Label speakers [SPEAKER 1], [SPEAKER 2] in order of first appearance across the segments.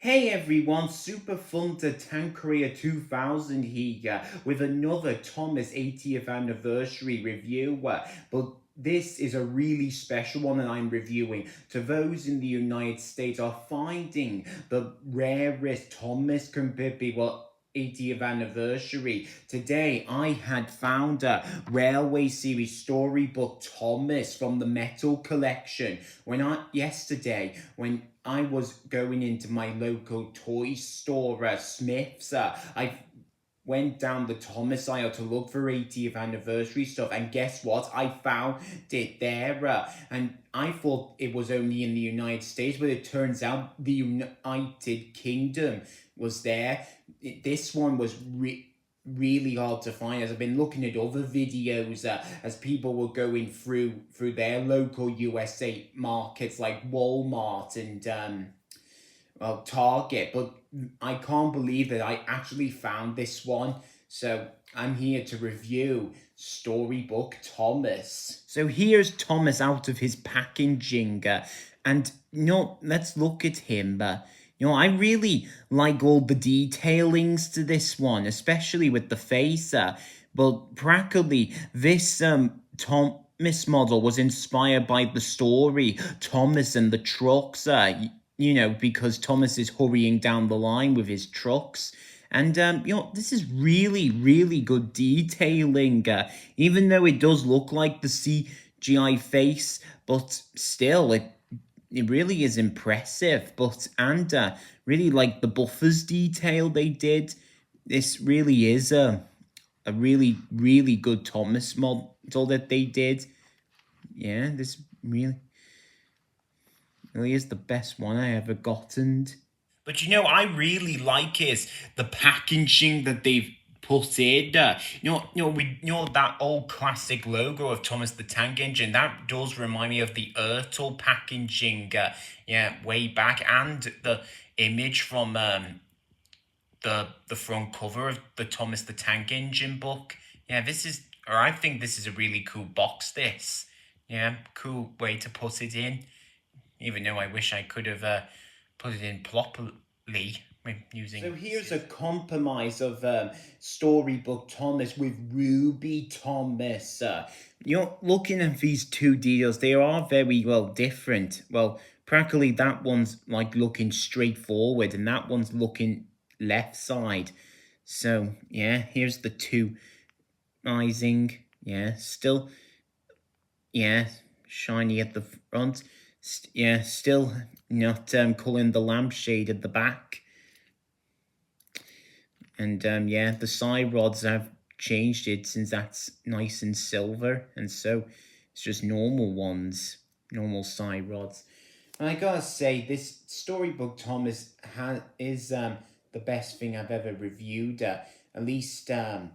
[SPEAKER 1] Hey everyone, Super Fun to Tank Career 2000 here with another Thomas 80th anniversary review. But this is a really special one that I'm reviewing. To those in the United States are finding the rarest Thomas compared to, well, 80th anniversary. Today I had found a Railway Series Storybook Thomas from the Metal collection. Yesterday when I was going into my local toy store, Smith's, I went down the Thomas aisle to look for 80th anniversary stuff, and guess what? I found it there, and I thought it was only in the United States, but it turns out the United Kingdom was there. This one was really hard to find, as I've been looking at other videos as people were going through their local USA markets like Walmart and well, Target, but I can't believe that I actually found this one. So I'm here to review Storybook Thomas. So here's Thomas out of his packaging, and let's look at him. I really like all the detailings to this one, especially with the face. But practically, this Thomas model was inspired by the story Thomas and the Trucks. Because Thomas is hurrying down the line with his trucks. And, this is really, really good detailing, even though it does look like the CGI face, but still, it really is impressive. And really like the buffers detail they did. This really is a really, really good Thomas model that they did. Yeah, this really is the best one I ever gotten. But I really like is the packaging that they've put in. That old classic logo of Thomas the Tank Engine. That does remind me of the Ertl packaging. Way back, and the image from the front cover of the Thomas the Tank Engine book. I think this is a really cool box. Cool way to put it in. Even though I wish I could have put it in properly using... So here's a compromise of Storybook Thomas with Ruby Thomas. Looking at these two deals, they are very, well, different. Well, practically that one's like looking straight forward and that one's looking left side. So, yeah, here's the two rising. Still, shiny at the front. Still not colouring the lampshade at the back. And the side rods have changed it since that's nice and silver, and so it's just normal ones, normal side rods. And I gotta say, this Storybook Thomas is the best thing I've ever reviewed. At least, and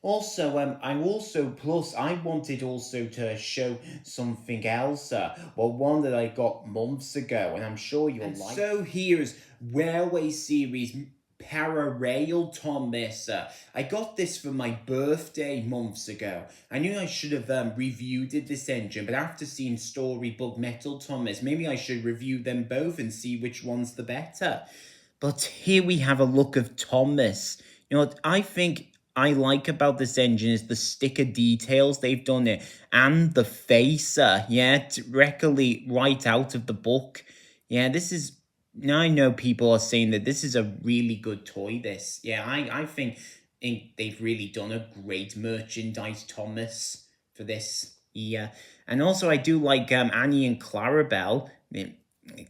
[SPEAKER 1] also, I wanted also to show something else. One that I got months ago, and I'm sure you'll like. So here's Railway Series Plarail Thomas. I got this for my birthday months ago. I knew I should have reviewed this engine, but after seeing Storybook Metal Thomas, maybe I should review them both and see which one's the better. But here we have a look of Thomas. I think I like about this engine is the sticker details they've done it, and the face, directly right out of the book. This is, now I know people are saying that this is a really good toy, I think they've really done a great merchandise Thomas for this year. And also I do like Annie and Clarabelle. I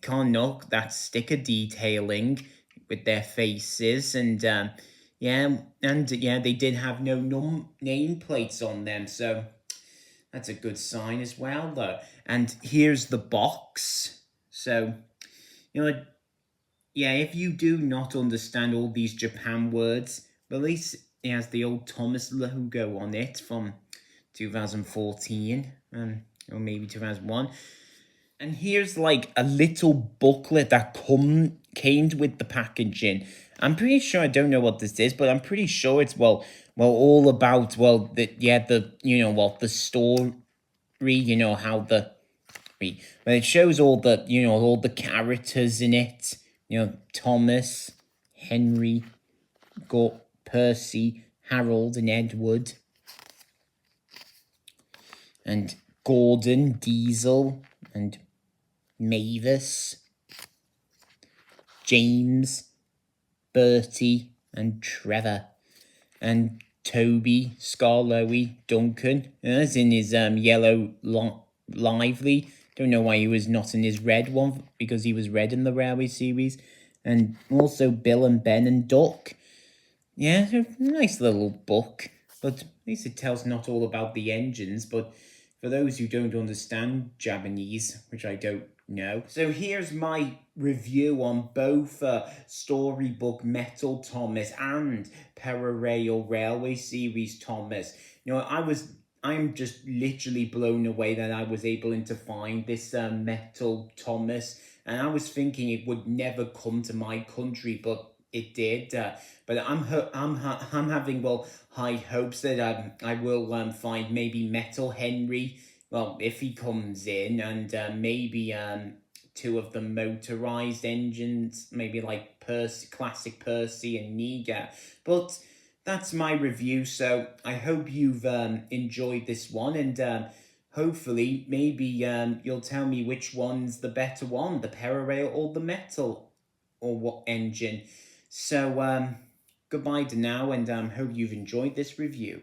[SPEAKER 1] can't knock that sticker detailing with their faces, and they did have no nameplates on them, so that's a good sign as well, though. And here's the box. So, if you do not understand all these Japan words, but at least it has the old Thomas logo on it from 2014, or maybe 2001. And here's like a little booklet that came with the packaging. I'm pretty sure, I don't know what this is, but I'm pretty sure it's all about the story, how But it shows all the, all the characters in it. Thomas, Henry, Percy, Harold, and Edward. And Gordon, Diesel, and Mavis, James, Bertie, and Trevor, and Toby, Scarlowy, Duncan, as in his yellow lively. Don't know why he was not in his red one, because he was red in the Railway series. And also Bill and Ben and Duck. Yeah, a nice little book, but at least it tells not all about the engines, but for those who don't understand Japanese, which I don't know. So here's my review on both Storybook Metal Thomas and Plarail Railway Series Thomas. I'm just literally blown away that I was able to find this Metal Thomas, and I was thinking it would never come to my country, but it did. But I'm having high hopes that I will find maybe Metal Henry. Well, if he comes in, and maybe two of the motorized engines, maybe like classic Percy and Niga. But that's my review. So I hope you've enjoyed this one, and hopefully maybe you'll tell me which one's the better one, the Plarail or the Metal, or what engine. So goodbye to now, and hope you've enjoyed this review.